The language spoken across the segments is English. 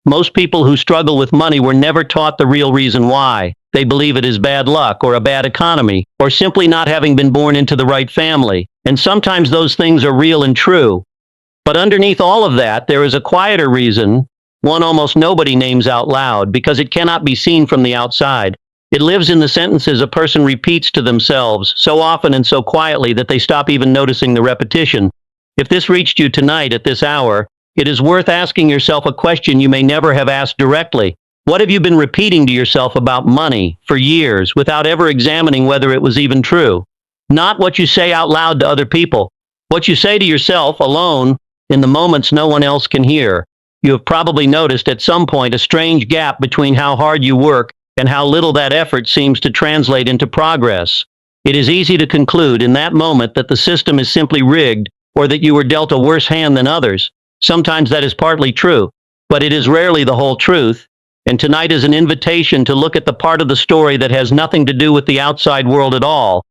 Most people who struggle with money were never taught the real reason why. They believe it is bad luck or a bad economy, or simply not having been born into the right family. And sometimes those things are real and true. But underneath all of that, there is a quieter reason, one almost nobody names out loud, because it cannot be seen from the outside. It lives in the sentences a person repeats to themselves so often and so quietly that they stop even noticing the repetition. If this reached you tonight at this hour, it is worth asking yourself a question you may never have asked directly. What have you been repeating to yourself about money for years without ever examining whether it was even true? Not what you say out loud to other people. What you say to yourself alone in the moments no one else can hear. You have probably noticed at some point a strange gap between how hard you work and how little that effort seems to translate into progress. It is easy to conclude in that moment that the system is simply rigged or that you were dealt a worse hand than others. Sometimes that is partly true, but it is rarely the whole truth. And tonight is an invitation to look at the part of the story that has nothing to do with the outside world at all,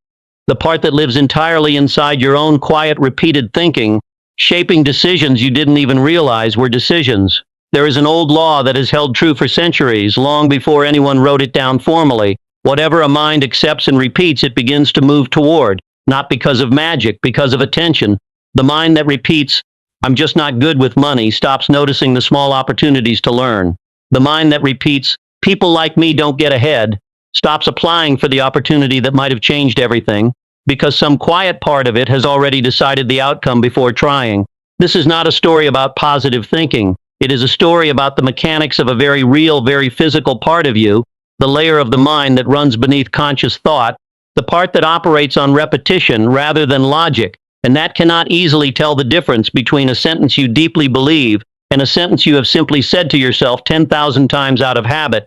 the part that lives entirely inside your own quiet, repeated thinking, shaping decisions you didn't even realize were decisions. There is an old law that has held true for centuries, long before anyone wrote it down formally. Whatever a mind accepts and repeats, it begins to move toward, not because of magic, because of attention. The mind that repeats, "I'm just not good with money," stops noticing the small opportunities to learn. The mind that repeats, "People like me don't get ahead," stops applying for the opportunity that might have changed everything, because some quiet part of it has already decided the outcome before trying. This is not a story about positive thinking. It is a story about the mechanics of a very real, very physical part of you, the layer of the mind that runs beneath conscious thought, the part that operates on repetition rather than logic, and that cannot easily tell the difference between a sentence you deeply believe and a sentence you have simply said to yourself 10,000 times out of habit.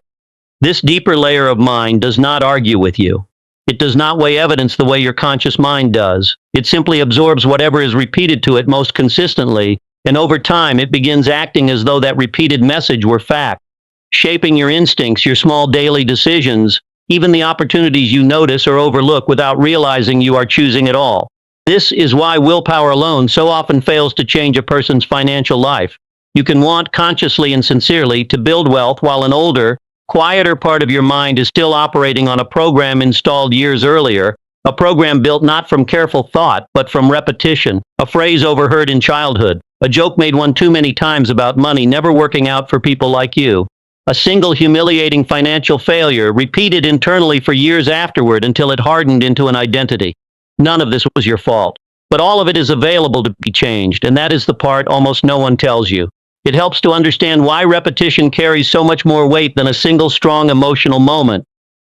This deeper layer of mind does not argue with you. It does not weigh evidence the way your conscious mind does. It simply absorbs whatever is repeated to it most consistently, and over time it begins acting as though that repeated message were fact, shaping your instincts, your small daily decisions, even the opportunities you notice or overlook without realizing you are choosing at all. This is why willpower alone so often fails to change a person's financial life. You can want consciously and sincerely to build wealth while an older, quieter part of your mind is still operating on a program installed years earlier, a program built not from careful thought, but from repetition, a phrase overheard in childhood, a joke made one too many times about money never working out for people like you, a single humiliating financial failure repeated internally for years afterward until it hardened into an identity. None of this was your fault, but all of it is available to be changed, and that is the part almost no one tells you. It helps to understand why repetition carries so much more weight than a single strong emotional moment.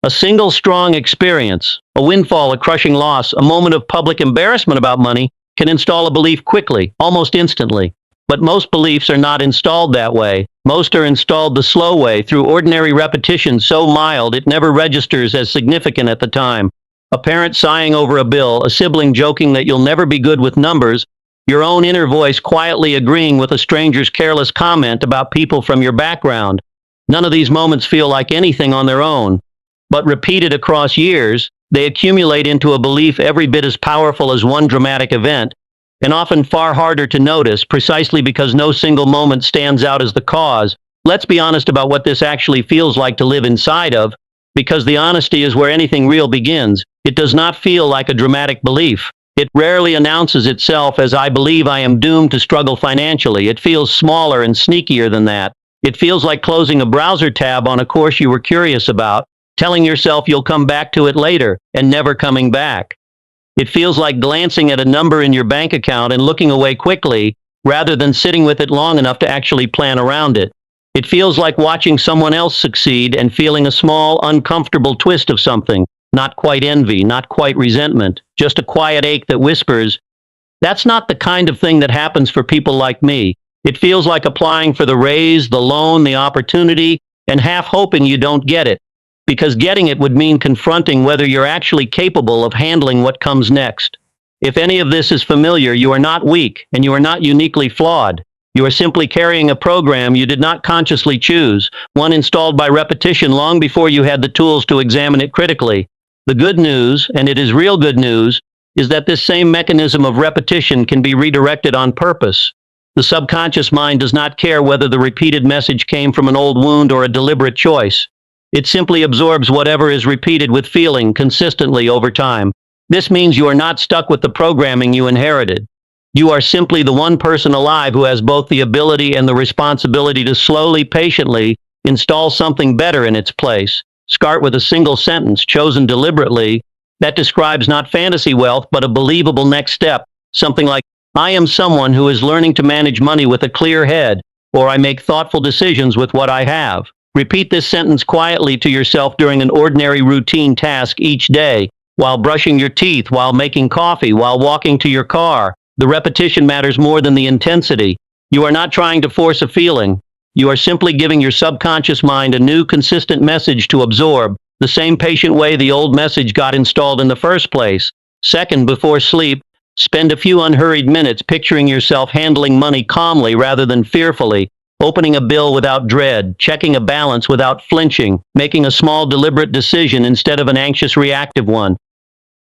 A single strong experience, a windfall, a crushing loss, a moment of public embarrassment about money can install a belief quickly, almost instantly. But most beliefs are not installed that way. Most are installed the slow way, through ordinary repetition so mild it never registers as significant at the time. A parent sighing over a bill, a sibling joking that you'll never be good with numbers, your own inner voice quietly agreeing with a stranger's careless comment about people from your background. None of these moments feel like anything on their own, but repeated across years, they accumulate into a belief every bit as powerful as one dramatic event, and often far harder to notice precisely because no single moment stands out as the cause. Let's be honest about what this actually feels like to live inside of, because the honesty is where anything real begins. It does not feel like a dramatic belief. It rarely announces itself as "I believe I am doomed to struggle financially." It feels smaller and sneakier than that. It feels like closing a browser tab on a course you were curious about, telling yourself you'll come back to it later, and never coming back. It feels like glancing at a number in your bank account and looking away quickly, rather than sitting with it long enough to actually plan around it. It feels like watching someone else succeed and feeling a small, uncomfortable twist of something. Not quite envy, not quite resentment, just a quiet ache that whispers, "That's not the kind of thing that happens for people like me." It feels like applying for the raise, the loan, the opportunity, and half hoping you don't get it, because getting it would mean confronting whether you're actually capable of handling what comes next. If any of this is familiar, you are not weak, and you are not uniquely flawed. You are simply carrying a program you did not consciously choose, one installed by repetition long before you had the tools to examine it critically. The good news, and it is real good news, is that this same mechanism of repetition can be redirected on purpose. The subconscious mind does not care whether the repeated message came from an old wound or a deliberate choice. It simply absorbs whatever is repeated with feeling consistently over time. This means you are not stuck with the programming you inherited. You are simply the one person alive who has both the ability and the responsibility to slowly, patiently install something better in its place. Start with a single sentence chosen deliberately that describes not fantasy wealth but a believable next step. Something like, I am someone who is learning to manage money with a clear head, or I make thoughtful decisions with what I have. Repeat this sentence quietly to yourself during an ordinary routine task each day, while brushing your teeth, while making coffee, while walking to your car. The repetition matters more than the intensity. You are not trying to force a feeling. You are simply giving your subconscious mind a new, consistent message to absorb, the same patient way the old message got installed in the first place. Second, before sleep, spend a few unhurried minutes picturing yourself handling money calmly rather than fearfully, opening a bill without dread, checking a balance without flinching, making a small deliberate decision instead of an anxious reactive one.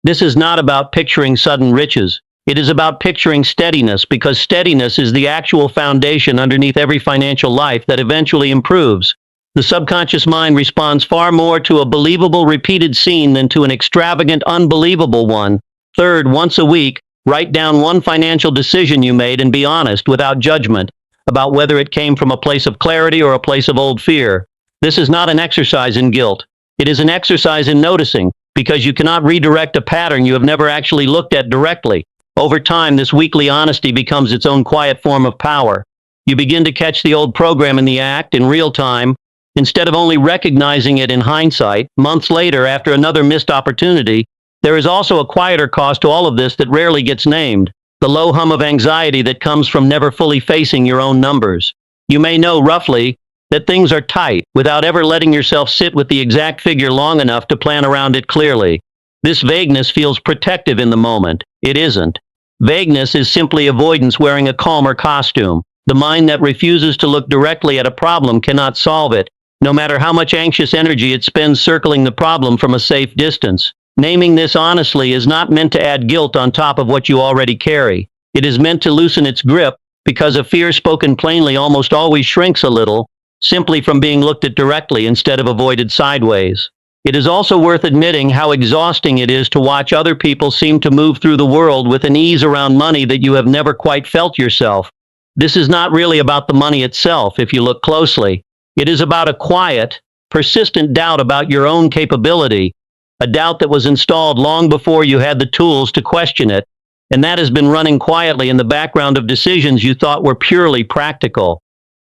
This is not about picturing sudden riches. It is about picturing steadiness, because steadiness is the actual foundation underneath every financial life that eventually improves. The subconscious mind responds far more to a believable repeated scene than to an extravagant, unbelievable one. Third, once a week, write down one financial decision you made and be honest, without judgment, about whether it came from a place of clarity or a place of old fear. This is not an exercise in guilt. It is an exercise in noticing, because you cannot redirect a pattern you have never actually looked at directly. Over time, this weekly honesty becomes its own quiet form of power. You begin to catch the old program in the act in real time, instead of only recognizing it in hindsight. Months later, after another missed opportunity, there is also a quieter cost to all of this that rarely gets named: the low hum of anxiety that comes from never fully facing your own numbers. You may know roughly that things are tight, without ever letting yourself sit with the exact figure long enough to plan around it clearly. This vagueness feels protective in the moment. It isn't. Vagueness is simply avoidance wearing a calmer costume. The mind that refuses to look directly at a problem cannot solve it, no matter how much anxious energy it spends circling the problem from a safe distance. Naming this honestly is not meant to add guilt on top of what you already carry. It is meant to loosen its grip, because a fear spoken plainly almost always shrinks a little, simply from being looked at directly instead of avoided sideways. It is also worth admitting how exhausting it is to watch other people seem to move through the world with an ease around money that you have never quite felt yourself. This is not really about the money itself, if you look closely. It is about a quiet, persistent doubt about your own capability, a doubt that was installed long before you had the tools to question it, and that has been running quietly in the background of decisions you thought were purely practical.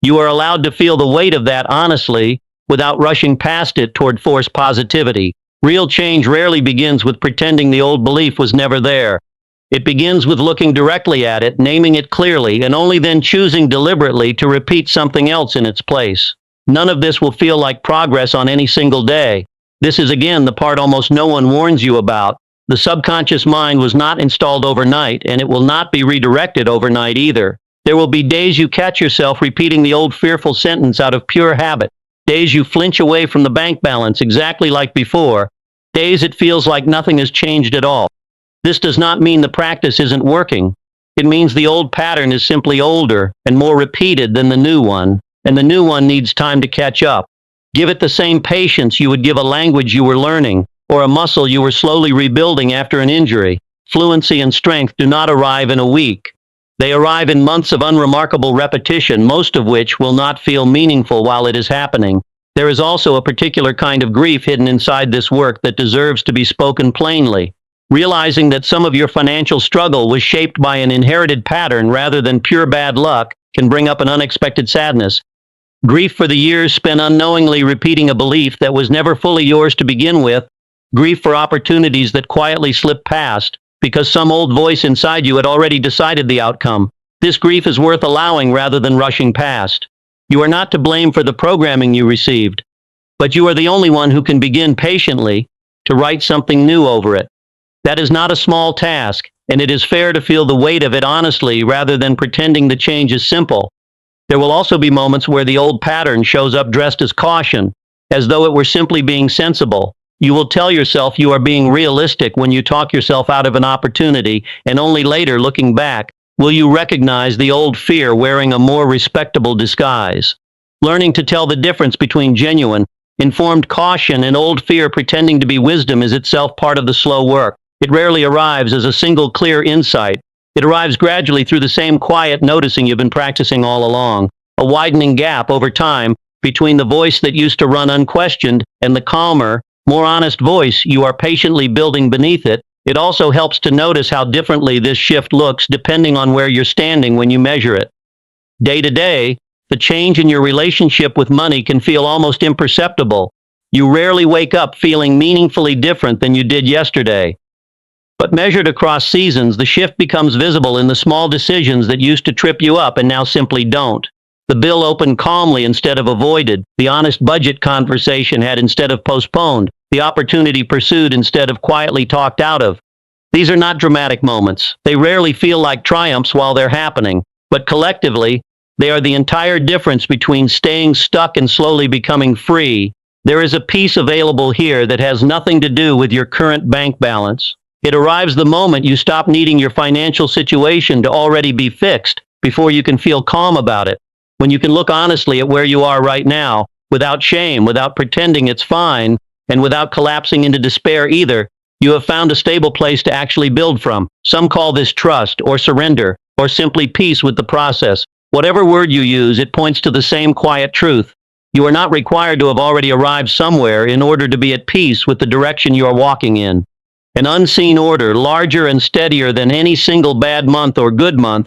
You are allowed to feel the weight of that honestly, without rushing past it toward forced positivity. Real change rarely begins with pretending the old belief was never there. It begins with looking directly at it, naming it clearly, and only then choosing deliberately to repeat something else in its place. None of this will feel like progress on any single day. This is again the part almost no one warns you about. The subconscious mind was not installed overnight, and it will not be redirected overnight either. There will be days you catch yourself repeating the old fearful sentence out of pure habit. Days you flinch away from the bank balance exactly like before. Days it feels like nothing has changed at all. This does not mean the practice isn't working. It means the old pattern is simply older and more repeated than the new one, and the new one needs time to catch up. Give it the same patience you would give a language you were learning, or a muscle you were slowly rebuilding after an injury. Fluency and strength do not arrive in a week. They arrive in months of unremarkable repetition, most of which will not feel meaningful while it is happening. There is also a particular kind of grief hidden inside this work that deserves to be spoken plainly. Realizing that some of your financial struggle was shaped by an inherited pattern rather than pure bad luck can bring up an unexpected sadness. Grief for the years spent unknowingly repeating a belief that was never fully yours to begin with. Grief for opportunities that quietly slipped past, because some old voice inside you had already decided the outcome. This grief is worth allowing rather than rushing past. You are not to blame for the programming you received, but you are the only one who can begin patiently to write something new over it. That is not a small task, and it is fair to feel the weight of it honestly rather than pretending the change is simple. There will also be moments where the old pattern shows up dressed as caution, as though it were simply being sensible. You will tell yourself you are being realistic when you talk yourself out of an opportunity, and only later, looking back, Will you recognize the old fear wearing a more respectable disguise? Learning to tell the difference between genuine, informed caution and old fear pretending to be wisdom is itself part of the slow work. It rarely arrives as a single clear insight. It arrives gradually through the same quiet noticing you've been practicing all along, a widening gap over time between the voice that used to run unquestioned and the calmer, more honest voice you are patiently building beneath it. It also helps to notice how differently this shift looks depending on where you're standing when you measure it. Day to day, the change in your relationship with money can feel almost imperceptible. You rarely wake up feeling meaningfully different than you did yesterday. But measured across seasons, the shift becomes visible in the small decisions that used to trip you up and now simply don't. The bill opened calmly instead of avoided, the honest budget conversation had instead of postponed, the opportunity pursued instead of quietly talked out of. These are not dramatic moments. They rarely feel like triumphs while they're happening, but collectively, they are the entire difference between staying stuck and slowly becoming free. There is a peace available here that has nothing to do with your current bank balance. It arrives the moment you stop needing your financial situation to already be fixed before you can feel calm about it. When you can look honestly at where you are right now, without shame, without pretending it's fine, and without collapsing into despair either, you have found a stable place to actually build from. Some call this trust, or surrender, or simply peace with the process. Whatever word you use, it points to the same quiet truth. You are not required to have already arrived somewhere in order to be at peace with the direction you are walking in. An unseen order, larger and steadier than any single bad month or good month,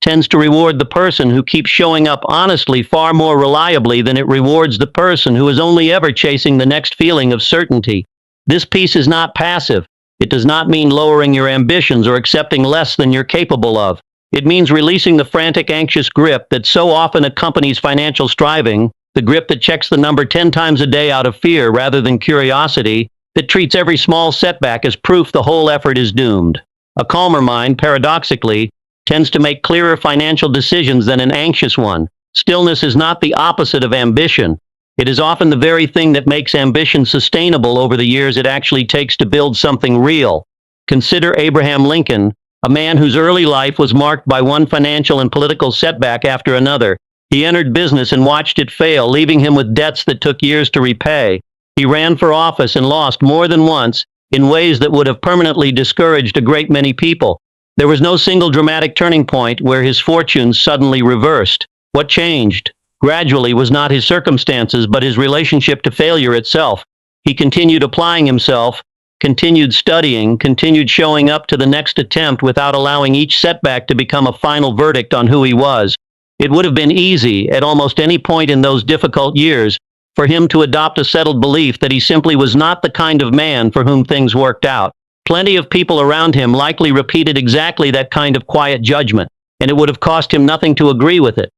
tends to reward the person who keeps showing up honestly far more reliably than it rewards the person who is only ever chasing the next feeling of certainty. This peace is not passive. It does not mean lowering your ambitions or accepting less than you're capable of. It means releasing the frantic, anxious grip that so often accompanies financial striving, the grip that checks the number 10 times a day out of fear rather than curiosity, that treats every small setback as proof the whole effort is doomed. A calmer mind, paradoxically, tends to make clearer financial decisions than an anxious one. Stillness is not the opposite of ambition. It is often the very thing that makes ambition sustainable over the years it actually takes to build something real. Consider Abraham Lincoln, a man whose early life was marked by one financial and political setback after another. He entered business and watched it fail, leaving him with debts that took years to repay. He ran for office and lost more than once, in ways that would have permanently discouraged a great many people. There was no single dramatic turning point where his fortunes suddenly reversed. What changed, gradually, was not his circumstances, but his relationship to failure itself. He continued applying himself, continued studying, continued showing up to the next attempt without allowing each setback to become a final verdict on who he was. It would have been easy, at almost any point in those difficult years, for him to adopt a settled belief that he simply was not the kind of man for whom things worked out. Plenty of people around him likely repeated exactly that kind of quiet judgment, and it would have cost him nothing to agree with it.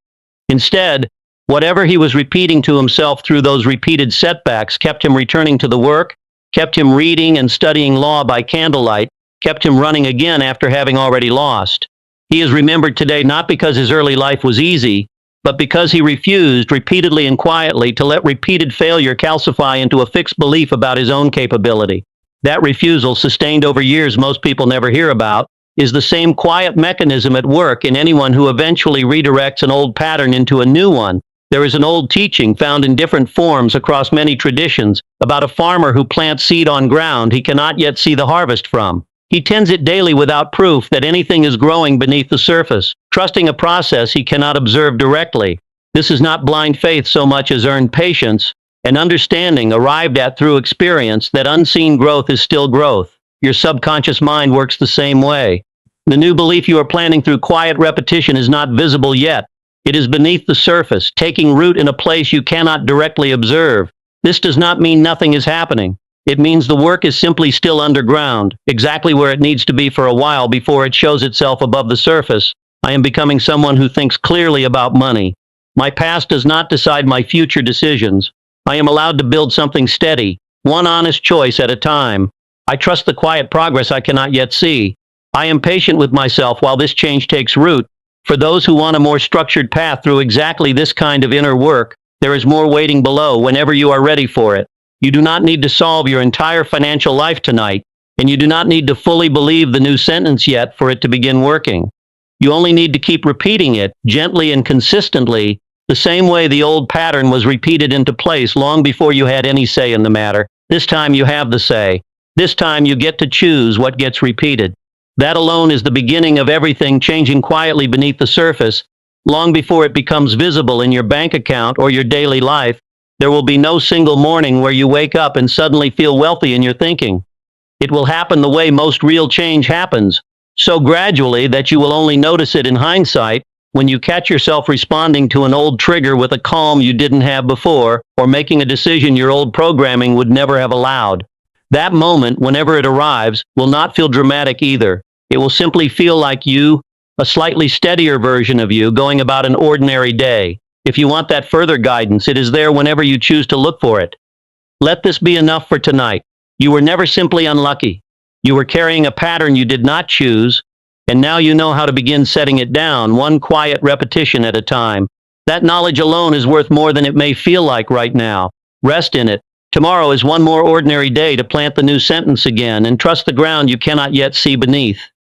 Instead, whatever he was repeating to himself through those repeated setbacks kept him returning to the work, kept him reading and studying law by candlelight, kept him running again after having already lost. He is remembered today not because his early life was easy, but because he refused repeatedly and quietly to let repeated failure calcify into a fixed belief about his own capability. That refusal, sustained over years most people never hear about, is the same quiet mechanism at work in anyone who eventually redirects an old pattern into a new one. There is an old teaching found in different forms across many traditions about a farmer who plants seed on ground he cannot yet see the harvest from. He tends it daily without proof that anything is growing beneath the surface, trusting a process he cannot observe directly. This is not blind faith so much as earned patience, an understanding arrived at through experience that unseen growth is still growth. Your subconscious mind works the same way. The new belief you are planting through quiet repetition is not visible yet. It is beneath the surface, taking root in a place you cannot directly observe. This does not mean nothing is happening. It means the work is simply still underground, exactly where it needs to be for a while before it shows itself above the surface. I am becoming someone who thinks clearly about money. My past does not decide my future decisions. I am allowed to build something steady, one honest choice at a time. I trust the quiet progress I cannot yet see. I am patient with myself while this change takes root. For those who want a more structured path through exactly this kind of inner work, there is more waiting below whenever you are ready for it. You do not need to solve your entire financial life tonight, and you do not need to fully believe the new sentence yet for it to begin working. You only need to keep repeating it, gently and consistently, the same way the old pattern was repeated into place long before you had any say in the matter. This time you have the say. This time you get to choose what gets repeated. That alone is the beginning of everything changing quietly beneath the surface, long before it becomes visible in your bank account or your daily life. There will be no single morning where you wake up and suddenly feel wealthy in your thinking. It will happen the way most real change happens, so gradually that you will only notice it in hindsight, when you catch yourself responding to an old trigger with a calm you didn't have before, or making a decision your old programming would never have allowed. That moment, whenever it arrives, will not feel dramatic either. It will simply feel like you, a slightly steadier version of you, going about an ordinary day. If you want that further guidance, it is there whenever you choose to look for it. Let this be enough for tonight. You were never simply unlucky. You were carrying a pattern you did not choose, and now you know how to begin setting it down, one quiet repetition at a time. That knowledge alone is worth more than it may feel like right now. Rest in it. Tomorrow is one more ordinary day to plant the new sentence again and trust the ground you cannot yet see beneath.